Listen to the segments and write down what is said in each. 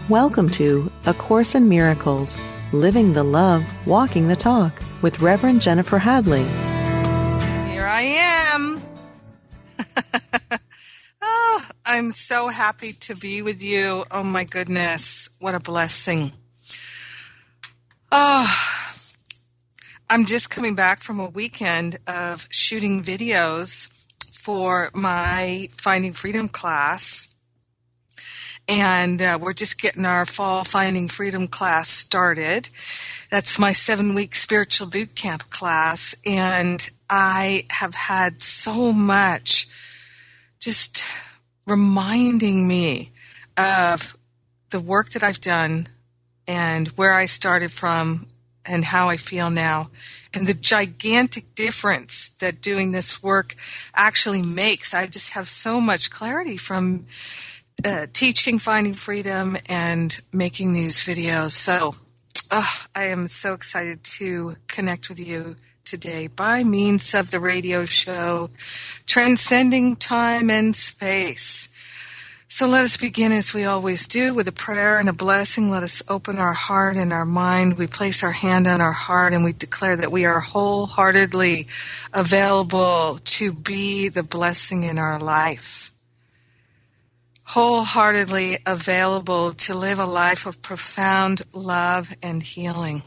Welcome to A Course in Miracles, Living the Love, Walking the Talk with Reverend Jennifer Hadley. Here I am. Oh, I'm so happy to be with you. Oh my goodness, what a blessing. Oh, I'm just coming back from a weekend of shooting videos for my Finding Freedom class. And we're just getting our fall Finding Freedom class started. That's my 7-week spiritual boot camp class. And I have had so much just reminding me of the work that I've done and where I started from and how I feel now, and the gigantic difference that doing this work actually makes. I just have so much clarity from teaching Finding Freedom and making these videos. So I am so excited to connect with you today by means of the radio show, Transcending Time and Space. So let us begin as we always do with a prayer and a blessing. Let us open our heart and our mind. We place our hand on our heart and we declare that we are wholeheartedly available to be the blessing in our life. Wholeheartedly available to live a life of profound love and healing.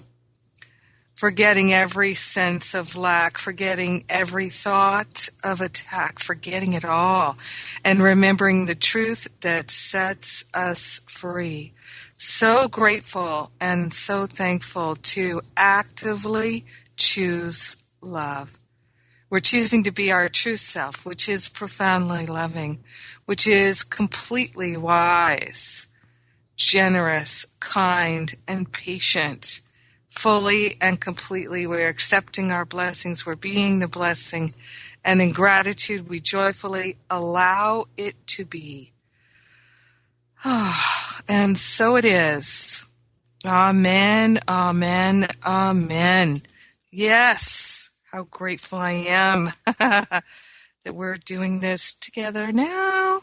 Forgetting every sense of lack, forgetting every thought of attack, forgetting it all, and remembering the truth that sets us free. So grateful and so thankful to actively choose love. We're choosing to be our true self, which is profoundly loving, which is completely wise, generous, kind, and patient. Fully and completely, we're accepting our blessings. We're being the blessing. And in gratitude, we joyfully allow it to be. And so it is. Amen, amen, amen. Yes. How grateful I am that we're doing this together now.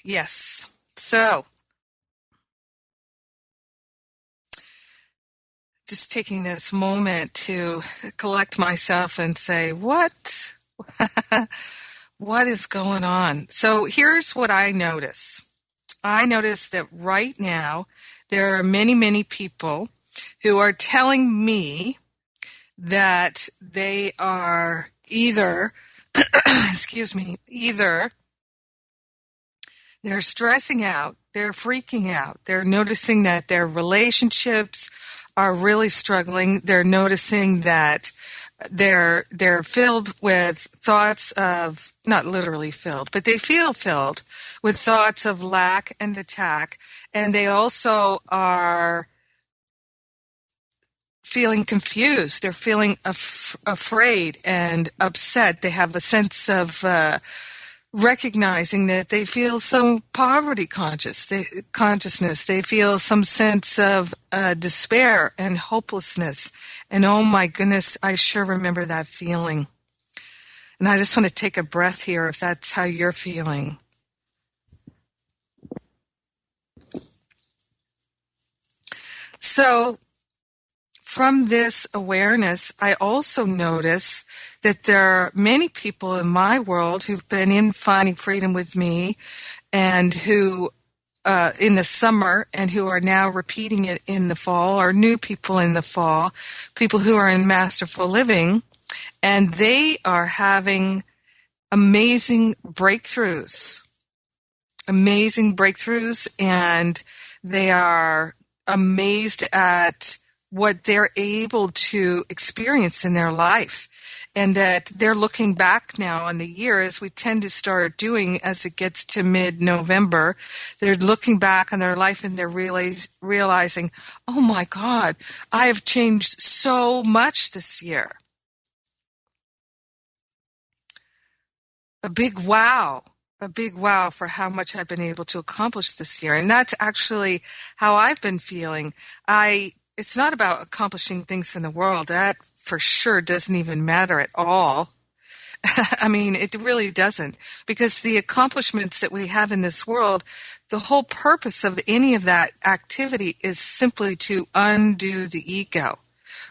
Yes. So, just taking this moment to collect myself and say, what? What is going on? So here's what I notice. I notice that right now there are many, many people who are telling me that they are either, either they're stressing out, they're freaking out, they're noticing that their relationships are really struggling, they're noticing that they're filled with thoughts of, not literally filled, but they feel filled with thoughts of lack and attack, and they also are feeling confused. They're feeling afraid and upset. They have a sense of recognizing that they feel some poverty consciousness. They feel some sense of despair and hopelessness. And oh my goodness, I sure remember that feeling. And I just want to take a breath here if that's how you're feeling. So, from this awareness, I also notice that there are many people in my world who've been in Finding Freedom with me and who, in the summer, and who are now repeating it in the fall, or new people in the fall, people who are in Masterful Living, and they are having amazing breakthroughs, and they are amazed at what they're able to experience in their life, and that they're looking back now on the year, as we tend to start doing as it gets to mid-November. They're looking back on their life and they're realizing, oh my God, I have changed so much this year. A big wow for how much I've been able to accomplish this year. And that's actually how I've been feeling. It's not about accomplishing things in the world. That for sure doesn't even matter at all. I mean, it really doesn't, because the accomplishments that we have in this world, the whole purpose of any of that activity is simply to undo the ego,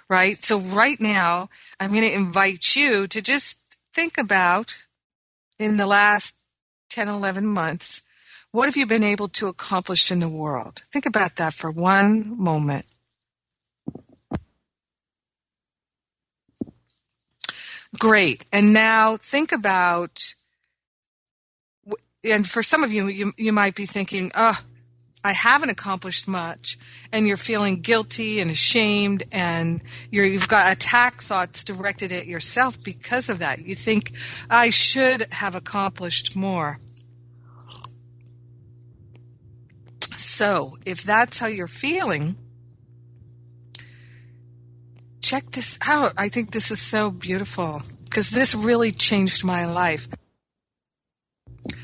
right? So right now, I'm going to invite you to just think about, in the last 10, 11 months, what have you been able to accomplish in the world? Think about that for one moment. Great. And now think about, and for some of you, you might be thinking, oh, I haven't accomplished much, and you're feeling guilty and ashamed, and you've got attack thoughts directed at yourself because of that. You think, I should have accomplished more. So, if that's how you're feeling, check this out. I think this is so beautiful, because this really changed my life.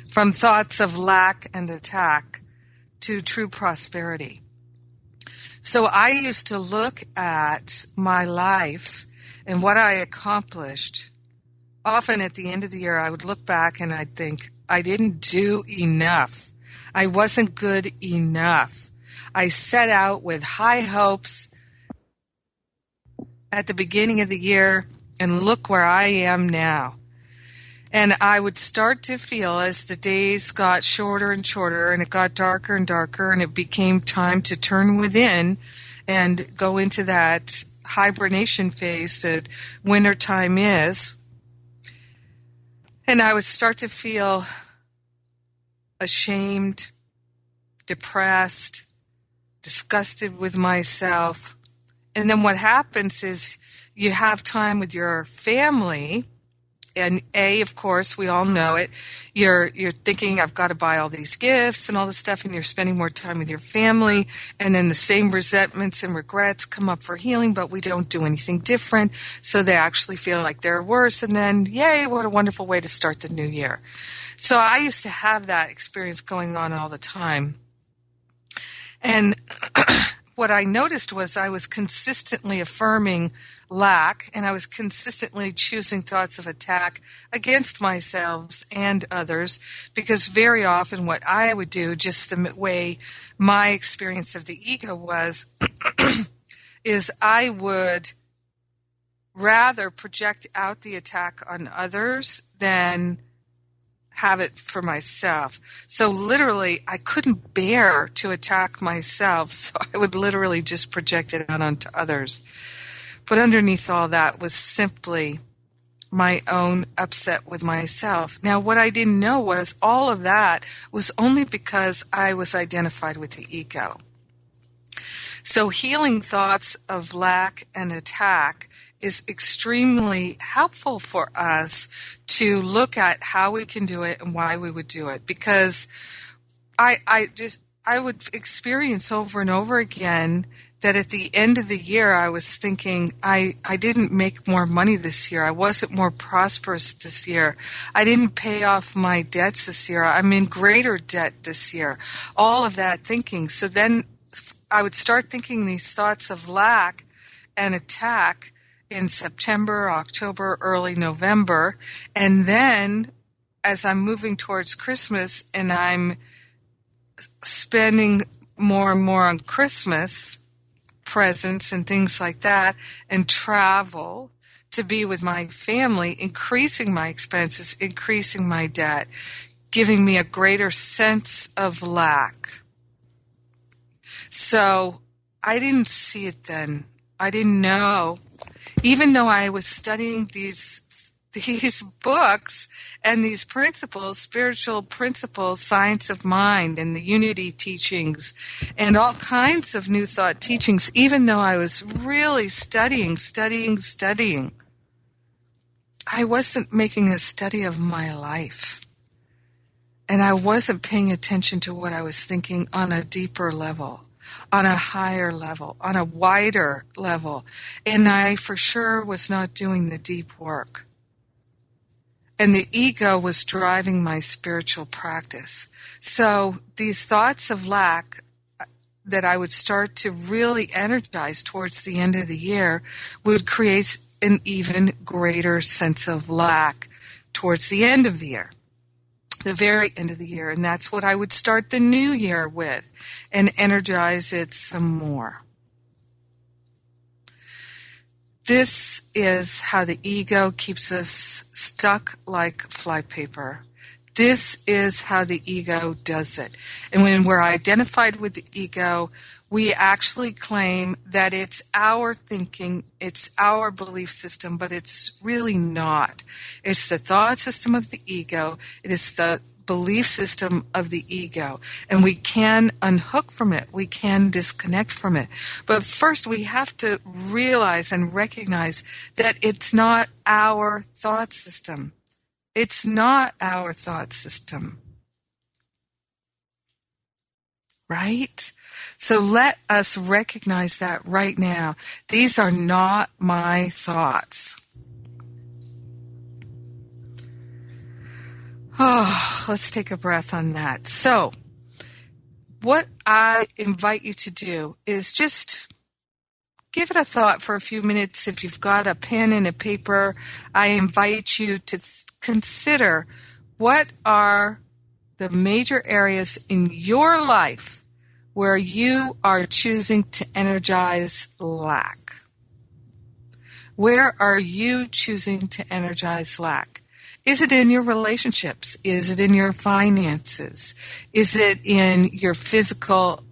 From thoughts of lack and attack to true prosperity. So I used to look at my life and what I accomplished. Often at the end of the year, I would look back and I'd think, I didn't do enough. I wasn't good enough. I set out with high hopes at the beginning of the year, and look where I am now. And I would start to feel, as the days got shorter and shorter and it got darker and darker, and it became time to turn within and go into that hibernation phase that wintertime is. And I would start to feel ashamed, depressed, disgusted with myself. And then what happens is you have time with your family. And of course, we all know it. You're thinking, I've got to buy all these gifts and all this stuff, and you're spending more time with your family. And then the same resentments and regrets come up for healing, but we don't do anything different. So they actually feel like they're worse. And then, yay, what a wonderful way to start the new year. So I used to have that experience going on all the time. And what I noticed was I was consistently affirming lack, and I was consistently choosing thoughts of attack against myself and others, because very often what I would do, just the way my experience of the ego was, is I would rather project out the attack on others than have it for myself. So literally, I couldn't bear to attack myself, so I would literally just project it out onto others. But underneath all that was simply my own upset with myself. Now, what I didn't know was all of that was only because I was identified with the ego. So healing thoughts of lack and attack is extremely helpful for us to look at how we can do it and why we would do it. Because I would experience over and over again that at the end of the year I was thinking, I didn't make more money this year. I wasn't more prosperous this year. I didn't pay off my debts this year. I'm in greater debt this year. All of that thinking. So then I would start thinking these thoughts of lack and attack in September, October, early November. And then as I'm moving towards Christmas and I'm spending more and more on Christmas presents and things like that, and travel to be with my family, increasing my expenses, increasing my debt, giving me a greater sense of lack. So I didn't see it then. I didn't know. Even though I was studying these books and these principles, spiritual principles, science of mind, and the unity teachings, and all kinds of new thought teachings, even though I was really studying, I wasn't making a study of my life. And I wasn't paying attention to what I was thinking on a deeper level, on a higher level, on a wider level. And I for sure was not doing the deep work. And the ego was driving my spiritual practice. So these thoughts of lack that I would start to really energize towards the end of the year would create an even greater sense of lack towards the end of the year, the very end of the year. And that's what I would start the new year with and energize it some more. This is how the ego keeps us stuck like flypaper. This is how the ego does it. And when we're identified with the ego, we actually claim that it's our thinking, it's our belief system, but it's really not. It's the thought system of the ego. It is the belief system of the ego. And we can unhook from it. We can disconnect from it. But first, we have to realize and recognize that it's not our thought system. It's not our thought system. Right? So let us recognize that right now. These are not my thoughts. Oh, let's take a breath on that. So, what I invite you to do is just give it a thought for a few minutes. If you've got a pen and a paper, I invite you to consider what are the major areas in your life where you are choosing to energize lack. Where are you choosing to energize lack? Is it in your relationships? Is it in your finances? Is it in your physical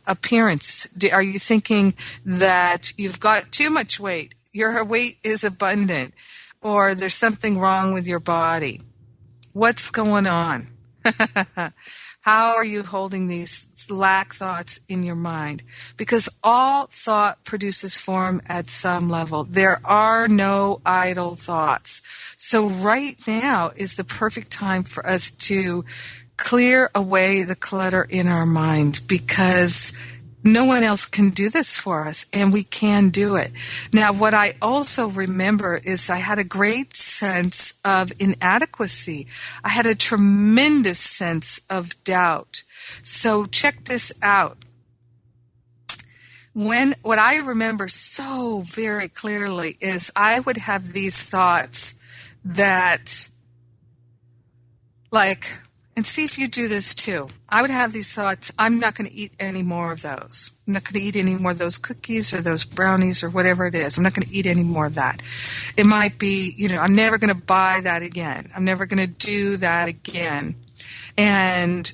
appearance? Are you thinking that you've got too much weight? Your weight is abundant, or there's something wrong with your body? What's going on? How are you holding these lack thoughts in your mind? Because all thought produces form at some level. There are no idle thoughts. So right now is the perfect time for us to clear away the clutter in our mind, because no one else can do this for us, and we can do it. Now, what I also remember is I had a great sense of inadequacy. I had a tremendous sense of doubt. So check this out. What I remember so very clearly is I would have these thoughts that, like, and see if you do this too. I would have these thoughts, I'm not going to eat any more of those. I'm not going to eat any more of those cookies or those brownies or whatever it is. I'm not going to eat any more of that. It might be, I'm never going to buy that again. I'm never going to do that again. And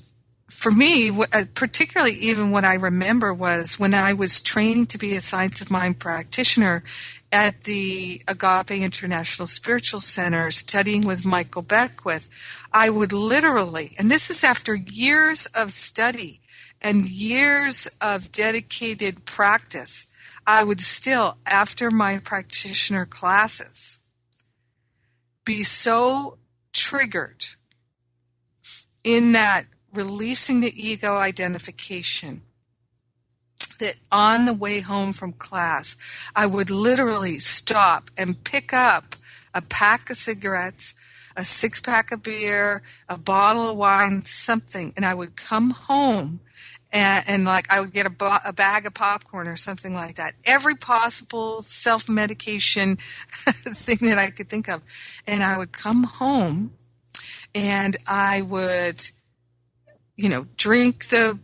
for me, particularly even what I remember was when I was training to be a Science of Mind practitioner at the Agape International Spiritual Center, studying with Michael Beckwith, I would literally, and this is after years of study and years of dedicated practice, I would still, after my practitioner classes, be so triggered in that releasing the ego identification that on the way home from class, I would literally stop and pick up a pack of cigarettes, a 6-pack of beer, a bottle of wine, something, and I would come home and I would get a bag of popcorn or something like that. Every possible self-medication thing that I could think of. And I would come home and I would, drink the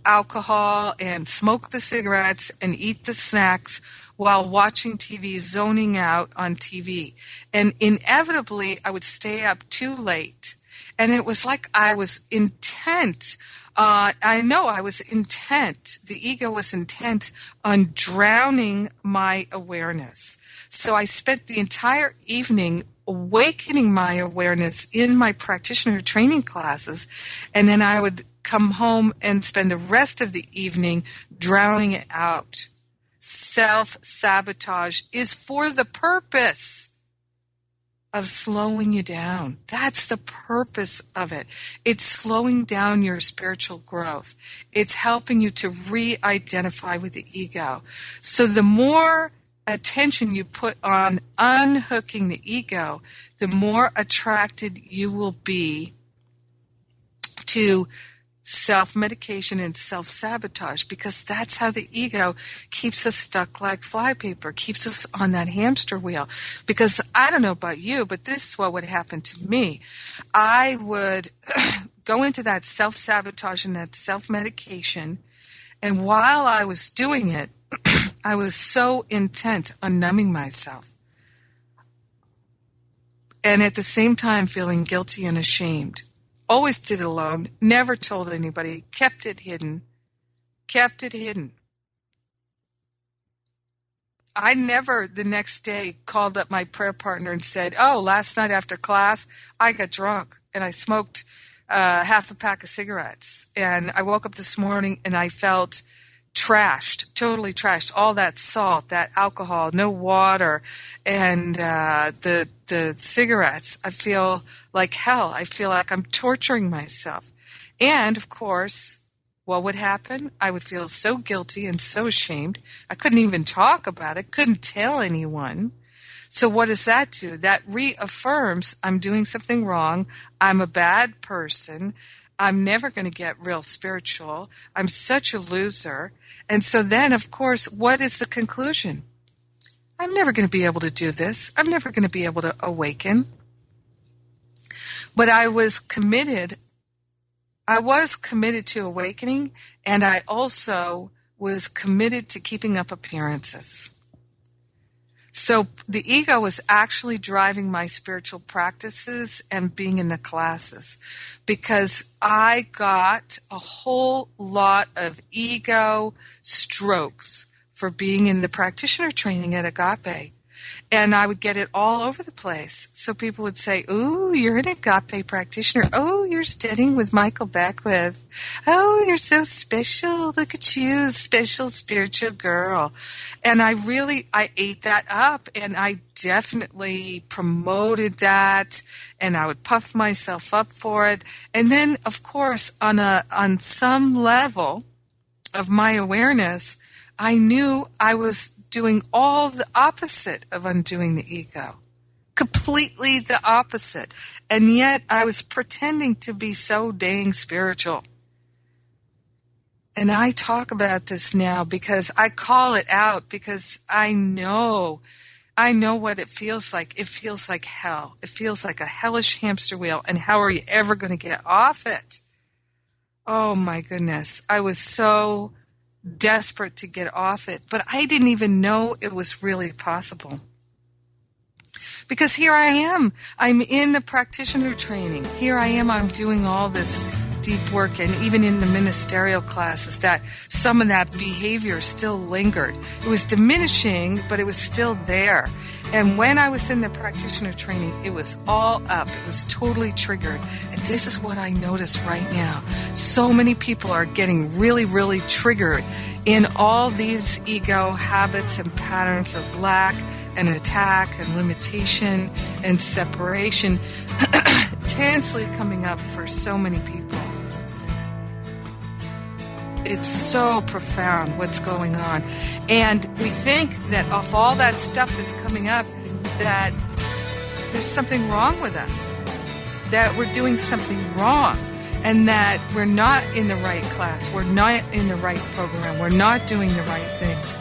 alcohol and smoke the cigarettes and eat the snacks while watching TV, zoning out on TV. And inevitably, I would stay up too late. And it was like I was intent. I know I was intent. The ego was intent on drowning my awareness. So I spent the entire evening awakening my awareness in my practitioner training classes, and then I would come home and spend the rest of the evening drowning it out. Self-sabotage is for the purpose of slowing you down. That's the purpose of it. It's slowing down your spiritual growth. It's helping you to re-identify with the ego. So the more attention you put on unhooking the ego, the more attracted you will be to self-medication and self-sabotage, because that's how the ego keeps us stuck like flypaper, keeps us on that hamster wheel. Because I don't know about you, but this is what would happen to me. I would go into that self-sabotage and that self-medication, and while I was doing it, I was so intent on numbing myself, and at the same time feeling guilty and ashamed. Always did it alone, never told anybody, kept it hidden. I never the next day called up my prayer partner and said, oh, last night after class, I got drunk and I smoked half a pack of cigarettes. And I woke up this morning and I felt trashed, totally trashed. All that salt, that alcohol, no water, and the cigarettes. I feel like hell. I feel like I'm torturing myself. And, of course, what would happen? I would feel so guilty and so ashamed. I couldn't even talk about it, couldn't tell anyone. So what does that do? That reaffirms I'm doing something wrong. I'm a bad person. I'm never going to get real spiritual. I'm such a loser. And so then, of course, what is the conclusion? I'm never going to be able to do this. I'm never going to be able to awaken. But I was committed. I was committed to awakening, and I also was committed to keeping up appearances. So the ego was actually driving my spiritual practices and being in the classes, because I got a whole lot of ego strokes for being in the practitioner training at Agape. And I would get it all over the place. So people would say, ooh, you're an Agape practitioner. Oh, you're studying with Michael Beckwith. Oh, you're so special. Look at you, special spiritual girl. And I ate that up, and I definitely promoted that, and I would puff myself up for it. And then, of course, on some level of my awareness, I knew I was doing all the opposite of undoing the ego. Completely the opposite. And yet I was pretending to be so dang spiritual. And I talk about this now because I call it out, because I know what it feels like. It feels like hell. It feels like a hellish hamster wheel. And how are you ever going to get off it? Oh my goodness. I was so desperate to get off it, but I didn't even know it was really possible. Because here I am. I'm in the practitioner training. Here I am. I'm doing all this deep work, and even in the ministerial classes, that some of that behavior still lingered. It was diminishing, but it was still there. And when I was in the practitioner training, it was all up. It was totally triggered. And this is what I notice right now. So many people are getting really, really triggered in all these ego habits and patterns of lack and attack and limitation and separation intensely coming up for so many people. It's so profound what's going on. And we think that if all that stuff is coming up, that there's something wrong with us, that we're doing something wrong, and that we're not in the right class, we're not in the right program, we're not doing the right things.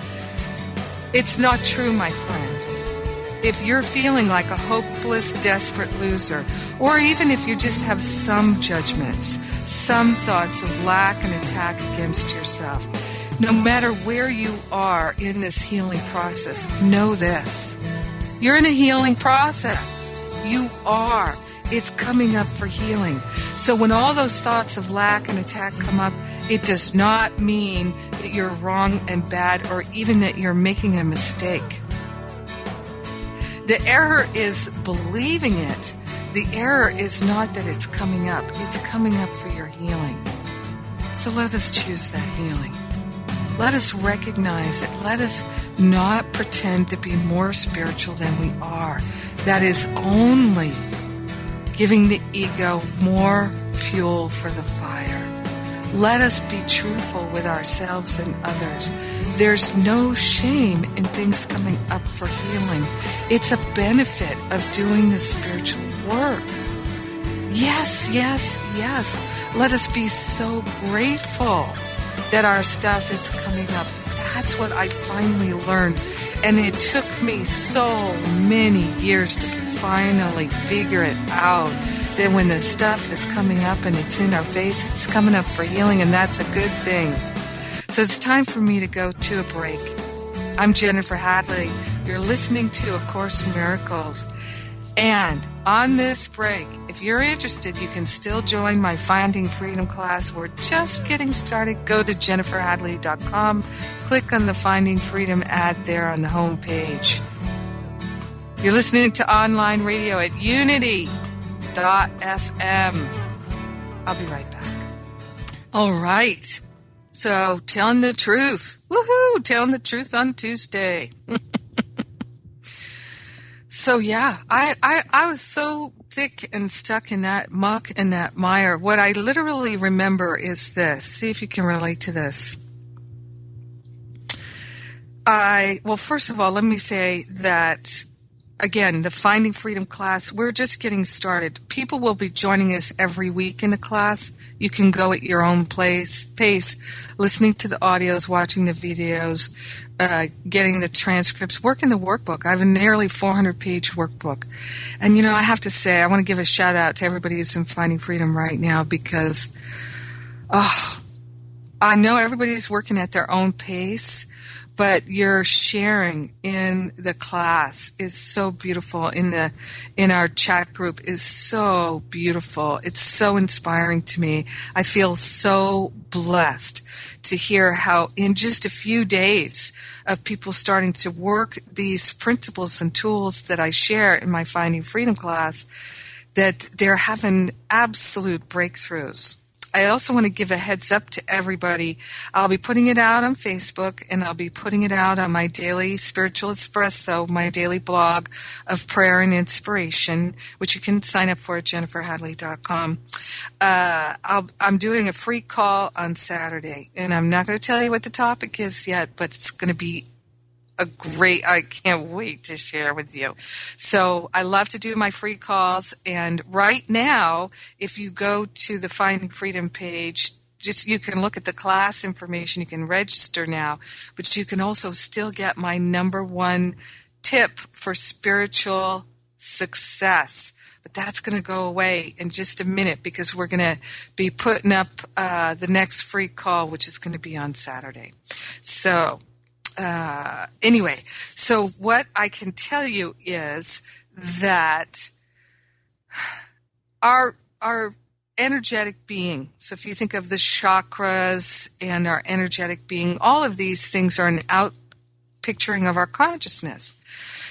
It's not true, my friend. If you're feeling like a hopeless, desperate loser, or even if you just have some judgments, some thoughts of lack and attack against yourself, no matter where you are in this healing process, know this. You're in a healing process. You are. It's coming up for healing. So when all those thoughts of lack and attack come up, it does not mean that you're wrong and bad, or even that you're making a mistake. The error is believing it. The error is not that it's coming up. It's coming up for your healing. So let us choose that healing. Let us recognize it. Let us not pretend to be more spiritual than we are. That is only giving the ego more fuel for the fire. Let us be truthful with ourselves and others. There's no shame in things coming up for healing. It's a benefit of doing the spiritual work. Yes, yes, yes. Let us be so grateful that our stuff is coming up. That's what I finally learned. And it took me so many years to finally figure it out, that when the stuff is coming up and it's in our face, it's coming up for healing, and that's a good thing. So it's time for me to go to a break. I'm Jennifer Hadley. You're listening to A Course in Miracles. And on this break, if you're interested, you can still join my Finding Freedom class. We're just getting started. Go to jenniferhadley.com. Click on the Finding Freedom ad there on the home page. You're listening to online radio at unity.fm. I'll be right back. All right. So, telling the truth. Woohoo! Telling the truth on Tuesday. So, yeah, I was so thick and stuck in that muck and that mire. What I literally remember is this. See if you can relate to this. Well, first of all, let me say that, again, the Finding Freedom class, we're just getting started. People will be joining us every week in the class. You can go at your own pace, listening to the audios, watching the videos, getting the transcripts, working the workbook. I have a nearly 400-page workbook. And, you know, I have to say, I want to give a shout-out to everybody who's in Finding Freedom right now because, I know everybody's working at their own pace, but your sharing in the class is so beautiful. In our chat group is so beautiful. It's so inspiring to me. I feel so blessed to hear how in just a few days of people starting to work these principles and tools that I share in my Finding Freedom class, that they're having absolute breakthroughs. I also want to give a heads up to everybody. I'll be putting it out on Facebook, and I'll be putting it out on my daily Spiritual Espresso, my daily blog of prayer and inspiration, which you can sign up for at jenniferhadley.com. I'm doing a free call on Saturday, and I'm not going to tell you what the topic is yet, but it's going to be I can't wait to share with you. So I love to do my free calls. And right now, if you go to the Finding Freedom page, you can look at the class information. You can register now, but you can also still get my number one tip for spiritual success. But that's going to go away in just a minute because we're going to be putting up the next free call, which is going to be on Saturday. So anyway, so what I can tell you is that our energetic being, so if you think of the chakras and our energetic being, all of these things are an out picturing of our consciousness.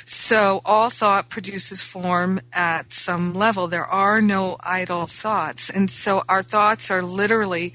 So all thought produces form at some level. There are no idle thoughts. And so our thoughts are literally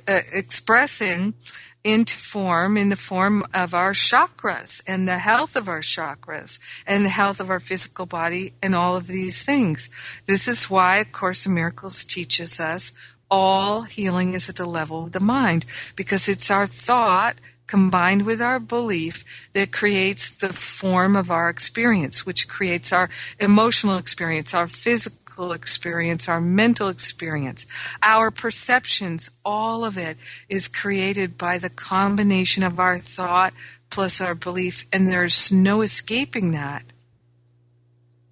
expressing into form in the form of our chakras and the health of our chakras and the health of our physical body and all of these things. This is why A Course in Miracles teaches us all healing is at the level of the mind, because it's our thought combined with our belief that creates the form of our experience, which creates our emotional experience, our physical experience, our mental experience, our perceptions. All of it is created by the combination of our thought plus our belief, and there's no escaping that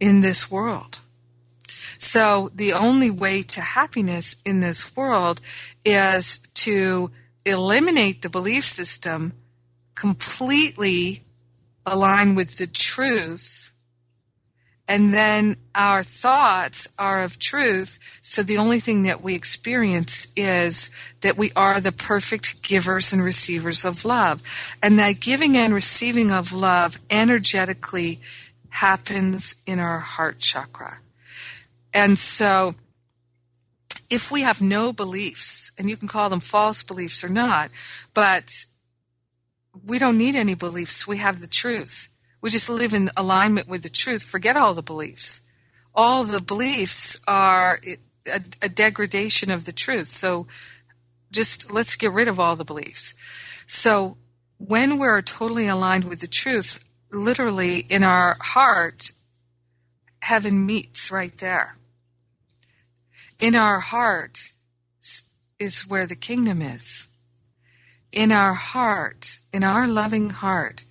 in this world. So the only way to happiness in this world is to eliminate the belief system, completely align with the truth, and then our thoughts are of truth, so the only thing that we experience is that we are the perfect givers and receivers of love. And that giving and receiving of love energetically happens in our heart chakra. And so if we have no beliefs, and you can call them false beliefs or not, but we don't need any beliefs. We have the truth. We just live in alignment with the truth. Forget all the beliefs. All the beliefs are a degradation of the truth. So just let's get rid of all the beliefs. So when we're totally aligned with the truth, literally in our heart, heaven meets right there. In our heart, is where the kingdom is. In our heart, in our loving heart,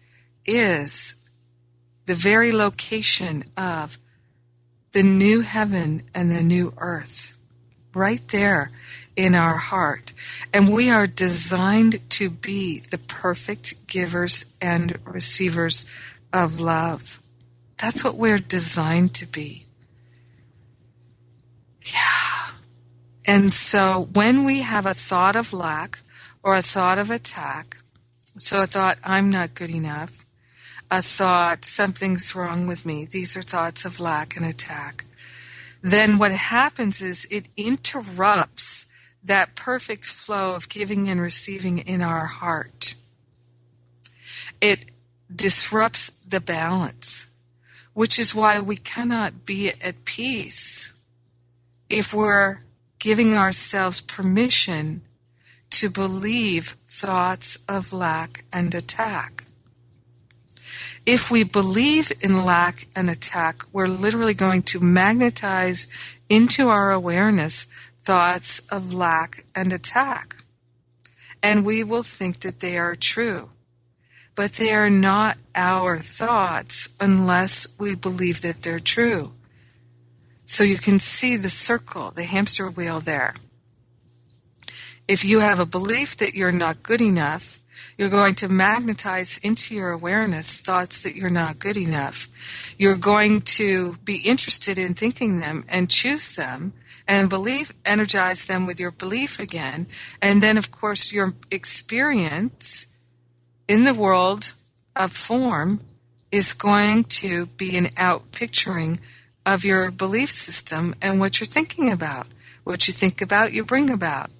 is the very location of the new heaven and the new earth. Right there in our heart. And we are designed to be the perfect givers and receivers of love. That's what we're designed to be. Yeah. And so when we have a thought of lack or a thought of attack, so a thought, I'm not good enough, a thought, something's wrong with me, these are thoughts of lack and attack, then what happens is it interrupts that perfect flow of giving and receiving in our heart. It disrupts the balance, which is why we cannot be at peace if we're giving ourselves permission to believe thoughts of lack and attack. If we believe in lack and attack, we're literally going to magnetize into our awareness thoughts of lack and attack. And we will think that they are true. But they are not our thoughts unless we believe that they're true. So you can see the circle, the hamster wheel there. If you have a belief that you're not good enough, you're going to magnetize into your awareness thoughts that you're not good enough. You're going to be interested in thinking them and choose them and energize them with your belief again. And then, of course, your experience in the world of form is going to be an outpicturing of your belief system and what you're thinking about. What you think about, you bring about.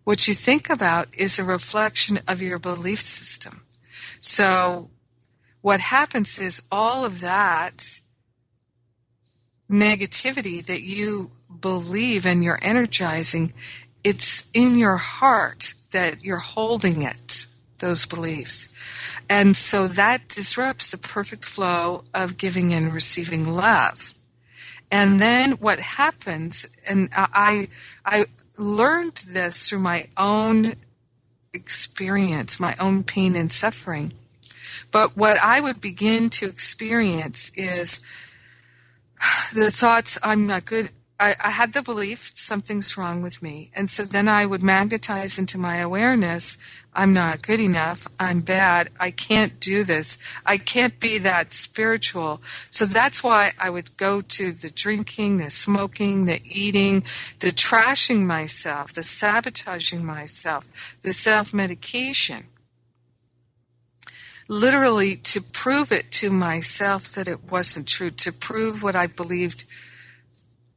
What you think about is a reflection of your belief system. So what happens is all of that negativity that you believe and you're energizing, it's in your heart that you're holding it, those beliefs. And so that disrupts the perfect flow of giving and receiving love. And then what happens, and I learned this through my own experience, my own pain and suffering. But what I would begin to experience is the thoughts, I'm not good. I had the belief something's wrong with me. And so then I would magnetize into my awareness, I'm not good enough, I'm bad, I can't do this, I can't be that spiritual. So that's why I would go to the drinking, the smoking, the eating, the trashing myself, the sabotaging myself, the self-medication. Literally to prove it to myself that it wasn't true, to prove what I believed,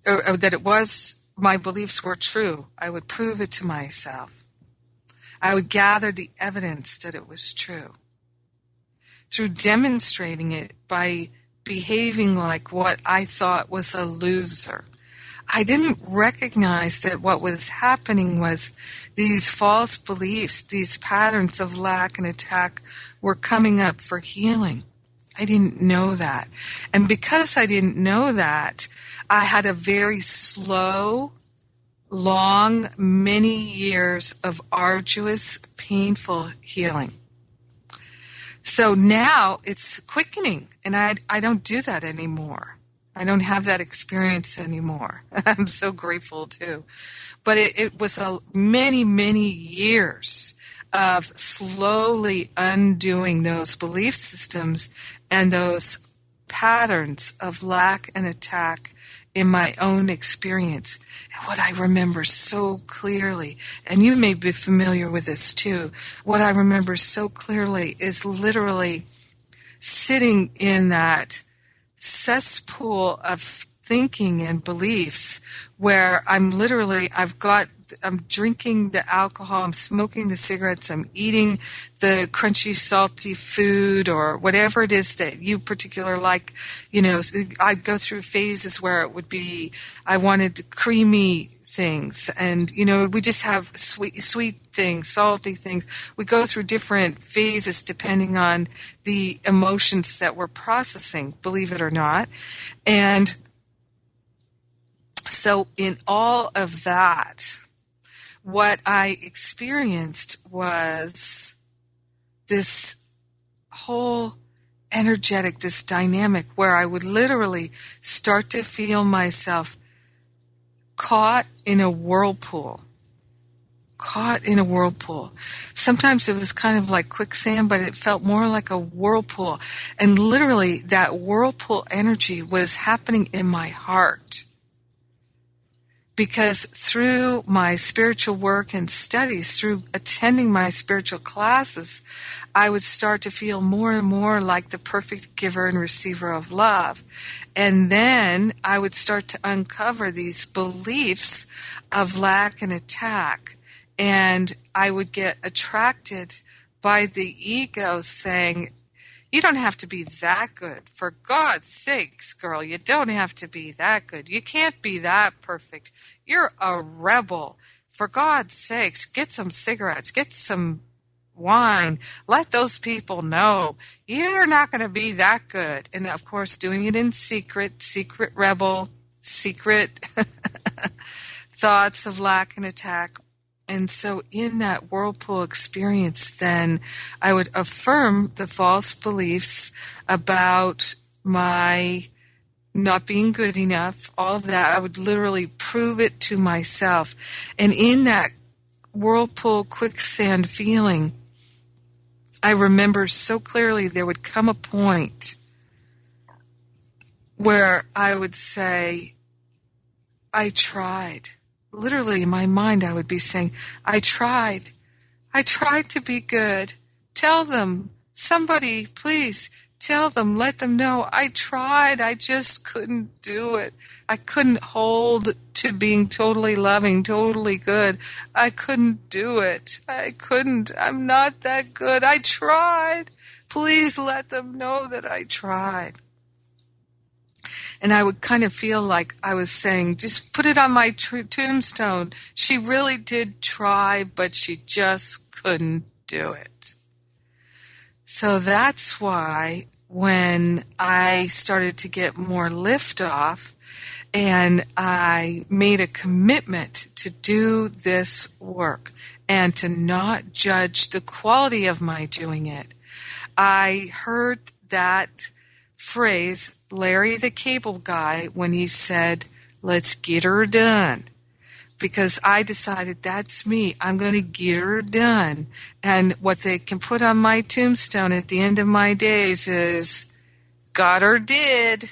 or that it was, my beliefs were true. I would prove it to myself. I would gather the evidence that it was true. Through demonstrating it by behaving like what I thought was a loser. I didn't recognize that what was happening was these false beliefs, these patterns of lack and attack were coming up for healing. I didn't know that. And because I didn't know that, I had a very slow, long, many years of arduous, painful healing. So now it's quickening, and I don't do that anymore. I don't have that experience anymore. I'm so grateful too. But it was many, many years of slowly undoing those belief systems and those patterns of lack and attack in my own experience. And what I remember so clearly, and you may be familiar with this too, what I remember so clearly is literally sitting in that cesspool of thinking and beliefs where I'm drinking the alcohol, I'm smoking the cigarettes, I'm eating the crunchy, salty food or whatever it is that you particularly like. You know, I'd go through phases where it would be, I wanted creamy things, and, you know, we just have sweet things, salty things. We go through different phases depending on the emotions that we're processing, believe it or not. And so in all of that, what I experienced was this whole energetic, this dynamic where I would literally start to feel myself caught in a whirlpool. Sometimes it was kind of like quicksand, but it felt more like a whirlpool. And literally that whirlpool energy was happening in my heart. Because through my spiritual work and studies, through attending my spiritual classes, I would start to feel more and more like the perfect giver and receiver of love. And then I would start to uncover these beliefs of lack and attack. And I would get attracted by the ego saying, you don't have to be that good. For God's sakes, girl, you don't have to be that good. You can't be that perfect. You're a rebel. For God's sakes, get some cigarettes, get some wine. Let those people know you're not going to be that good. And of course, doing it in secret rebel, secret thoughts of lack and attack. And so in that whirlpool experience, then I would affirm the false beliefs about my not being good enough, all of that. I would literally prove it to myself. And in that whirlpool quicksand feeling, I remember so clearly there would come a point where I would say, I tried. Literally in my mind I would be saying, I tried to be good. Tell them, somebody please tell them, let them know I tried. I just couldn't do it. I couldn't hold to being totally loving, totally good. I couldn't do it. I'm not that good. I tried. Please let them know that I tried. And I would kind of feel like I was saying, just put it on my tombstone. She really did try, but she just couldn't do it. So that's why when I started to get more liftoff and I made a commitment to do this work and to not judge the quality of my doing it, I heard that phrase, Larry the Cable Guy, when he said, let's get her done. Because I decided that's me. I'm going to get her done. And what they can put on my tombstone at the end of my days is, got her did.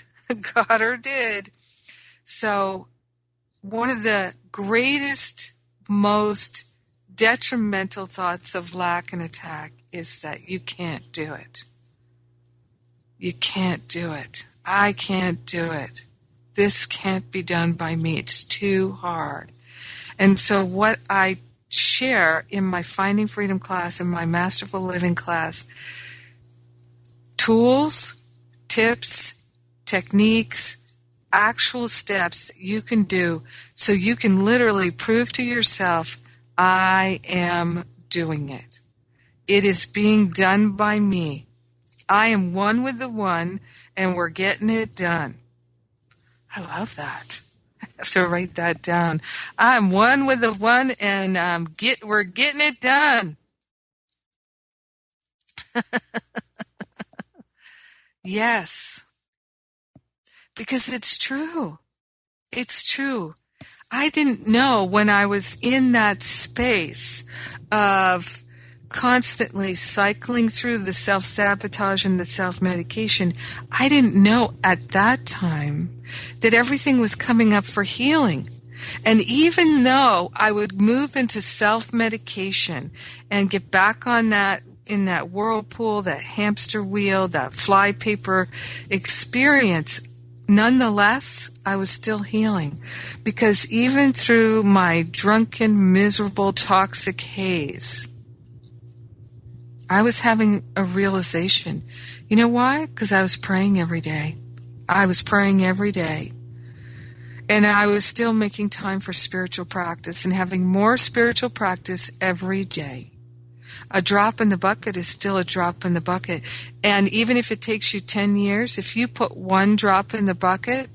Got her did. So one of the greatest, most detrimental thoughts of lack and attack is that you can't do it. You can't do it. I can't do it. This can't be done by me. It's too hard. And so what I share in my Finding Freedom class and my Masterful Living class, tools, tips, techniques, actual steps that you can do so you can literally prove to yourself, I am doing it. It is being done by me. I am one with the one, and we're getting it done. I love that. I have to write that down. I'm one with the one, and we're getting it done. Yes. Because it's true. It's true. I didn't know when I was in that space of constantly cycling through the self-sabotage and the self-medication, I didn't know at that time that everything was coming up for healing. And even though I would move into self-medication and get back on that, in that whirlpool, that hamster wheel, that flypaper experience, nonetheless, I was still healing. Because even through my drunken, miserable, toxic haze, I was having a realization. You know why? Because I was praying every day. I was praying every day. And I was still making time for spiritual practice and having more spiritual practice every day. A drop in the bucket is still a drop in the bucket. And even if it takes you 10 years, if you put one drop in the bucket,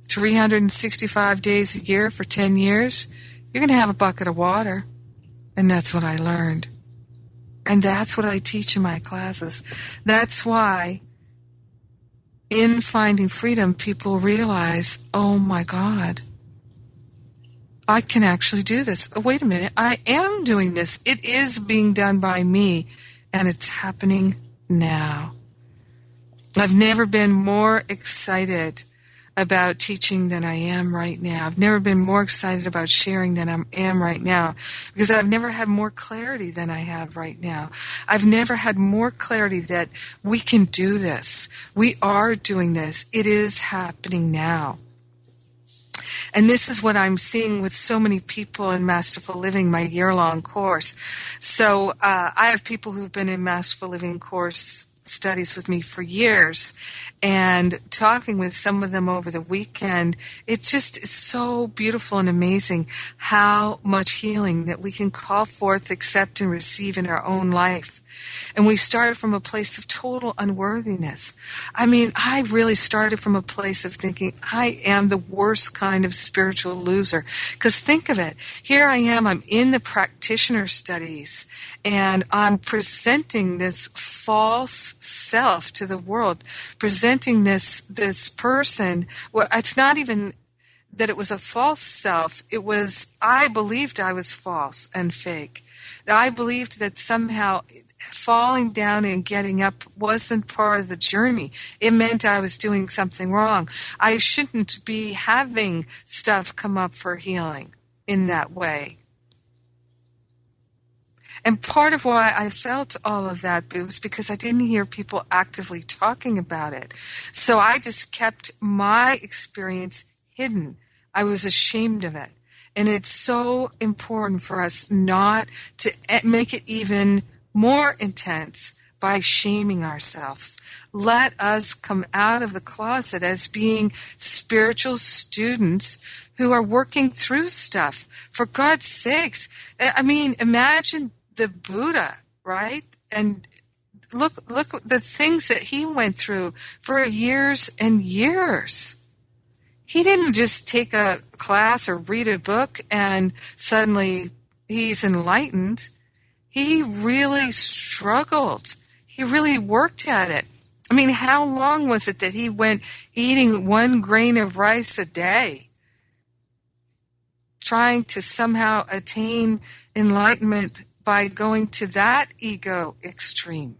365 days a year for 10 years, you're going to have a bucket of water. And that's what I learned. And that's what I teach in my classes. That's why in Finding Freedom, people realize, oh my God, I can actually do this. Oh, wait a minute, I am doing this. It is being done by me, and it's happening now. I've never been more excited about teaching than I am right now. I've never been more excited about sharing than I am right now, because I've never had more clarity than I have right now. I've never had more clarity that we can do this. We are doing this. It is happening now. And this is what I'm seeing with so many people in Masterful Living, my year-long course. So I have people who've been in Masterful Living course studies with me for years, and talking with some of them over the weekend, it's just so beautiful and amazing how much healing that we can call forth, accept, and receive in our own life. And we started from a place of total unworthiness. I mean, I really started from a place of thinking I am the worst kind of spiritual loser. Because think of it. Here I am. I'm in the practitioner studies. And I'm presenting this false self to the world. Presenting this person. Well, it's not even that it was a false self. It was, I believed I was false and fake. I believed that somehow falling down and getting up wasn't part of the journey. It meant I was doing something wrong. I shouldn't be having stuff come up for healing in that way. And part of why I felt all of that was because I didn't hear people actively talking about it. So I just kept my experience hidden. I was ashamed of it. And it's so important for us not to make it even more intense by shaming ourselves. Let us come out of the closet as being spiritual students who are working through stuff. For God's sakes, I mean, imagine the Buddha, right? And look at the things that he went through for years and years. He didn't just take a class or read a book and suddenly he's enlightened. He really struggled. He really worked at it. I mean, how long was it that he went eating 1 grain of rice a day, trying to somehow attain enlightenment by going to that ego extreme?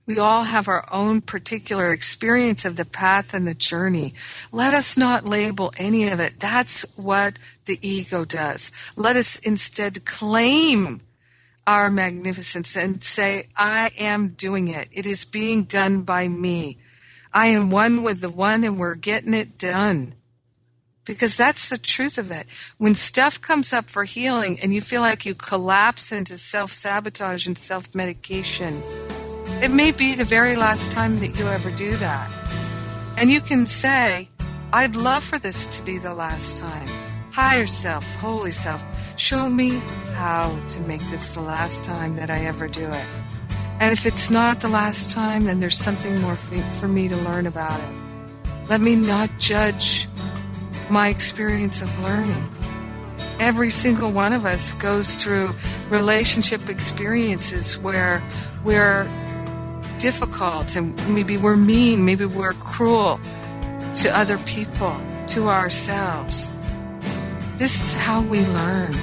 We all have our own particular experience of the path and the journey. Let us not label any of it. That's what the ego does. Let us instead claim our magnificence and say, I am doing it. It is being done by me. I am one with the one, and we're getting it done. Because that's the truth of it. When stuff comes up for healing and you feel like you collapse into self-sabotage and self-medication, it may be the very last time that you ever do that. And you can say, I'd love for this to be the last time. Higher self, holy self, show me how to make this the last time that I ever do it. And if it's not the last time, then there's something more for me to learn about it. Let me not judge my experience of learning. Every single one of us goes through relationship experiences where we're difficult, and maybe we're mean, maybe we're cruel to other people, to ourselves. This is how we learn.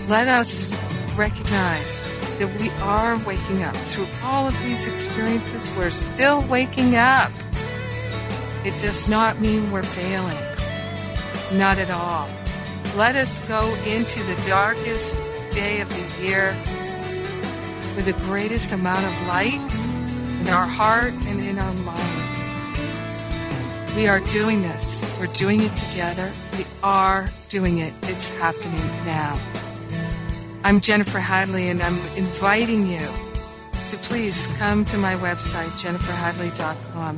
Let us recognize that we are waking up. Through all of these experiences, we're still waking up. It does not mean we're failing. Not at all. Let us go into the darkest day of the year with the greatest amount of light in our heart and in our mind. We are doing this. We're doing it together. We are doing it. It's happening now. I'm Jennifer Hadley, and I'm inviting you to please come to my website, jenniferhadley.com.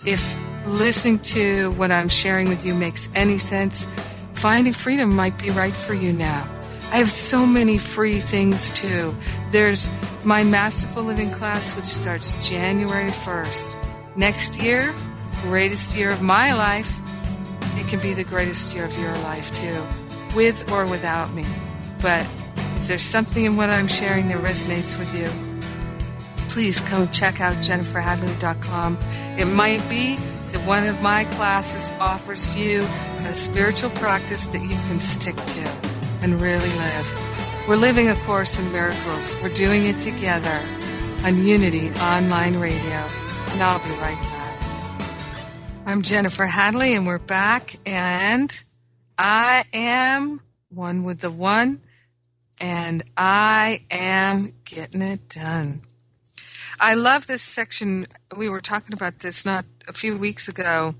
If listening to what I'm sharing with you makes any sense, Finding Freedom might be right for you now. I have so many free things too. There's my Masterful Living class, which starts January 1st. Next year, greatest year of my life. It can be the greatest year of your life too. with or without me. But if there's something in what I'm sharing that resonates with you, please come check out jenniferhadley.com. It might be that one of my classes offers you a spiritual practice that you can stick to and really live. We're living A Course in Miracles. We're doing it together on Unity Online Radio. And I'll be right back. I'm Jennifer Hadley, and we're back. And I am one with the one, and I am getting it done. I love this section. We were talking about this not a few weeks ago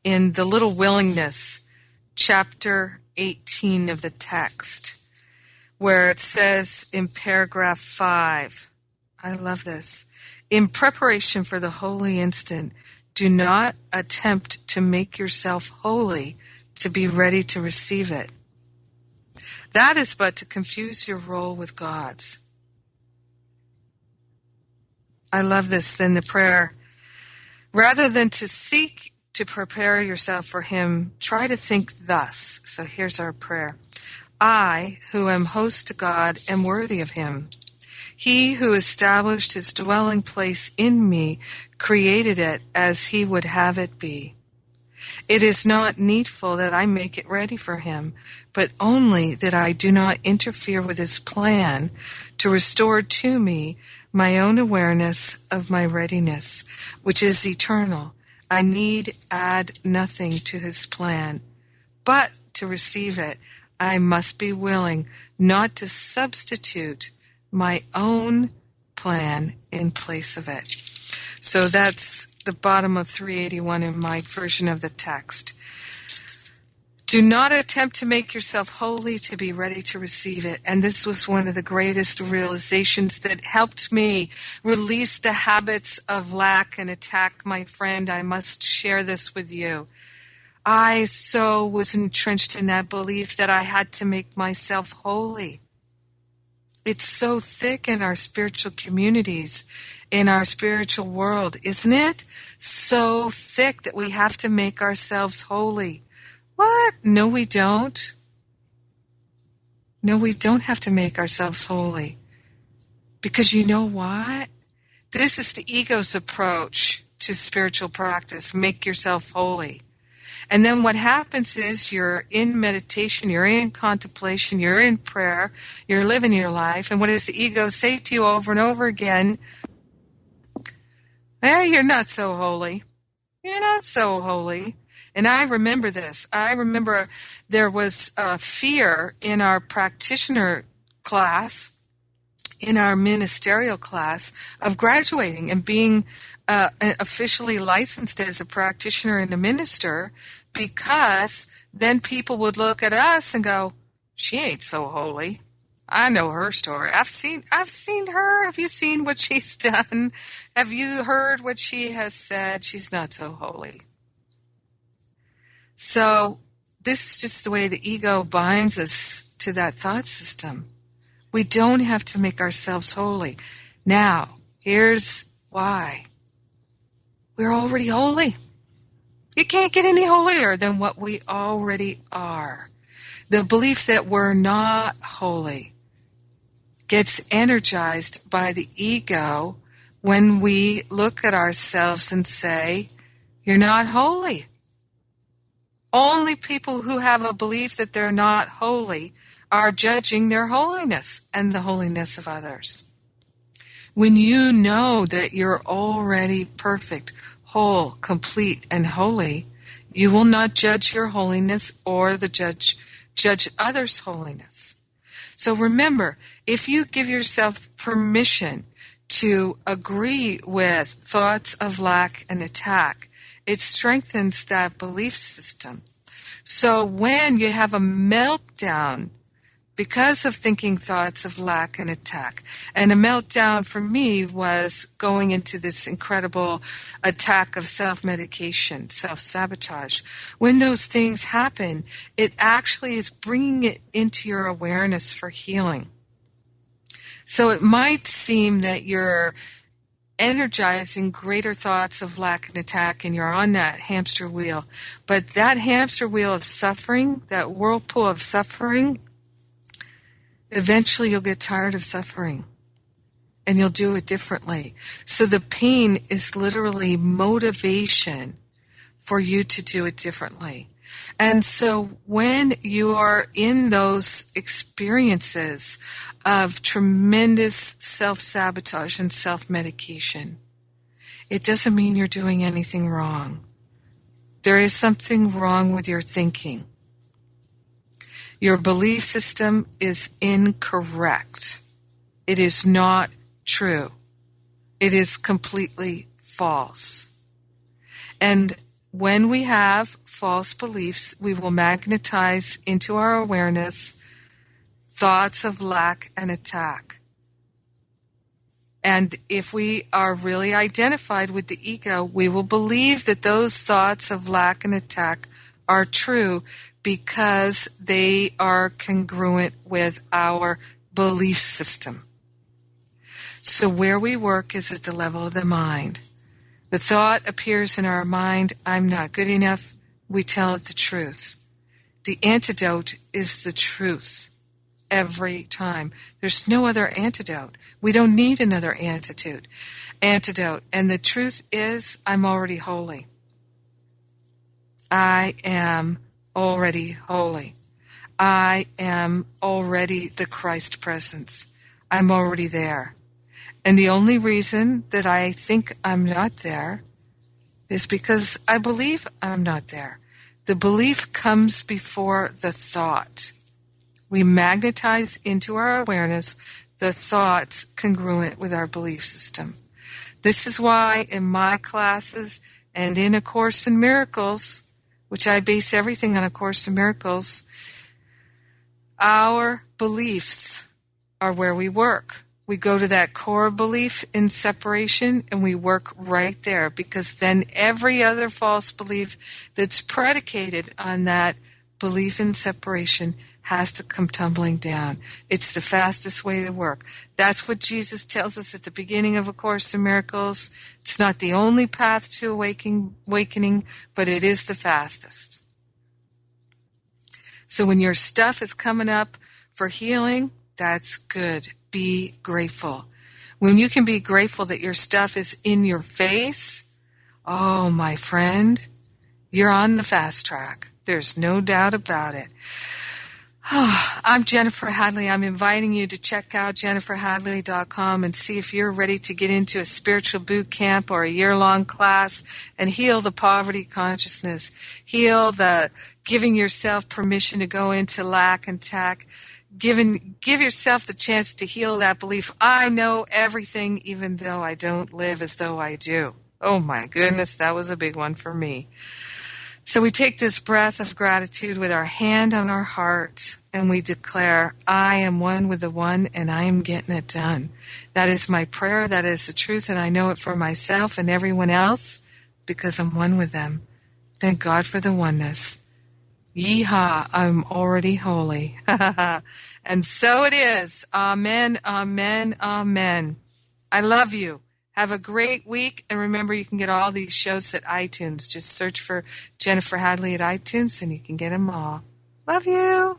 in The Little Willingness, chapter 18 of the text, where it says in paragraph 5, I love this. In preparation for the holy instant, do not attempt to make yourself holy to be ready to receive it. That is but to confuse your role with God's. I love this. Then the prayer, rather than to seek to prepare yourself for Him, try to think thus. So here's our prayer. I, who am host to God, am worthy of Him. He who established His dwelling place in me created it as He would have it be. It is not needful that I make it ready for Him, but only that I do not interfere with His plan to restore to me my own awareness of my readiness, which is eternal. I need add nothing to His plan, but to receive it, I must be willing not to substitute my own plan in place of it. So that's the bottom of 381 in my version of the text. Do not attempt to make yourself holy to be ready to receive it. And this was one of the greatest realizations that helped me release the habits of lack and attack. My friend, I must share this with you. I so was entrenched in that belief that I had to make myself holy. It's so thick in our spiritual communities, in our spiritual world, isn't it? So thick that we have to make ourselves holy. What? No, we don't. No, we don't have to make ourselves holy. Because you know what? This is the ego's approach to spiritual practice. Make yourself holy. And then what happens is you're in meditation, you're in contemplation, you're in prayer, you're living your life. And what does the ego say to you over and over again? You're not so holy. You're not so holy. And I remember this. I remember there was a fear in our practitioner class, in our ministerial class, of graduating and being officially licensed as a practitioner and a minister, because then people would look at us and go, she ain't so holy. I know her story. I've seen her. Have you seen what she's done? Have you heard what she has said? She's not so holy. So this is just the way the ego binds us to that thought system. We don't have to make ourselves holy. Now, here's why. We're already holy. You can't get any holier than what we already are. The belief that we're not holy gets energized by the ego when we look at ourselves and say, you're not holy. Only people who have a belief that they're not holy are judging their holiness and the holiness of others. When you know that you're already perfect, whole, complete, and holy, you will not judge your holiness or judge others' holiness. So remember, if you give yourself permission to agree with thoughts of lack and attack, it strengthens that belief system. So when you have a meltdown because of thinking thoughts of lack and attack, and a meltdown for me was going into this incredible attack of self-medication, self-sabotage. When those things happen, it actually is bringing it into your awareness for healing. So it might seem that you're energizing greater thoughts of lack and attack, and you're on that hamster wheel. But that hamster wheel of suffering, that whirlpool of suffering, eventually you'll get tired of suffering and you'll do it differently. So the pain is literally motivation for you to do it differently. And so when you are in those experiences of tremendous self-sabotage and self-medication, it doesn't mean you're doing anything wrong. There is something wrong with your thinking. Your belief system is incorrect. It is not true. It is completely false. And when we have false beliefs, we will magnetize into our awareness thoughts of lack and attack. And if we are really identified with the ego, we will believe that those thoughts of lack and attack are true because they are congruent with our belief system. So where we work is at the level of the mind. The thought appears in our mind, I'm not good enough. We tell it the truth. The antidote is the truth every time. There's no other antidote. We don't need another antidote. And the truth is, I'm already holy. I am already holy. I am already the Christ presence. I'm already there. And the only reason that I think I'm not there is because I believe I'm not there. The belief comes before the thought. We magnetize into our awareness the thoughts congruent with our belief system. This is why in my classes and in A Course in Miracles, which I base everything on A Course in Miracles, our beliefs are where we work. We go to that core belief in separation and we work right there, because then every other false belief that's predicated on that belief in separation has to come tumbling down. It's the fastest way to work. That's what Jesus tells us at the beginning of A Course in Miracles. It's not the only path to awakening, but it is the fastest. So when your stuff is coming up for healing, that's good. Be grateful. When you can be grateful that your stuff is in your face, oh, my friend, you're on the fast track. There's no doubt about it. I'm Jennifer Hadley. I'm inviting you to check out jenniferhadley.com and see if you're ready to get into a spiritual boot camp or a year-long class and heal the poverty consciousness. Heal the giving yourself permission to go into lack and attack. Give yourself the chance to heal that belief. I know everything even though I don't live as though I do. Oh my goodness, that was a big one for me. So we take this breath of gratitude with our hand on our heart and we declare, I am one with the one and I am getting it done. That is my prayer. That is the truth, and I know it for myself and everyone else because I'm one with them. Thank God for the oneness. Yeehaw, I'm already holy. And so it is. Amen, amen, amen. I love you. Have a great week. And remember, you can get all these shows at iTunes. Just search for Jennifer Hadley at iTunes and you can get them all. Love you.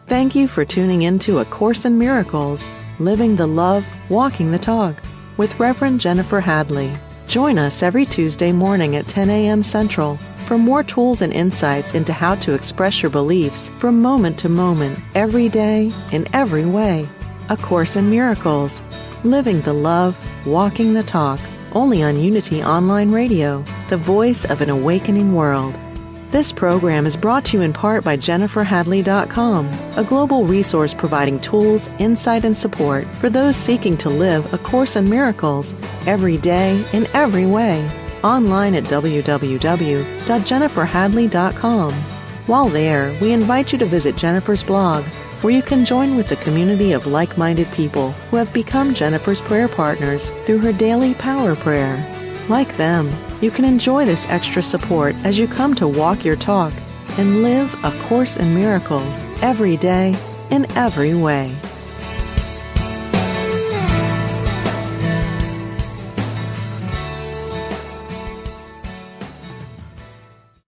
Thank you for tuning in to A Course in Miracles, Living the Love, Walking the Talk, with Reverend Jennifer Hadley. Join us every Tuesday morning at 10 a.m. Central for more tools and insights into how to express your beliefs from moment to moment, every day, in every way. A Course in Miracles, Living the Love, Walking the Talk, only on Unity Online Radio, the voice of an awakening world. This program is brought to you in part by JenniferHadley.com, a global resource providing tools, insight, and support for those seeking to live A Course in Miracles every day in every way. Online at www.jenniferhadley.com. While there, we invite you to visit Jennifer's blog, where you can join with the community of like-minded people who have become Jennifer's prayer partners through her daily power prayer. Like them, you can enjoy this extra support as you come to walk your talk and live A Course in Miracles every day in every way.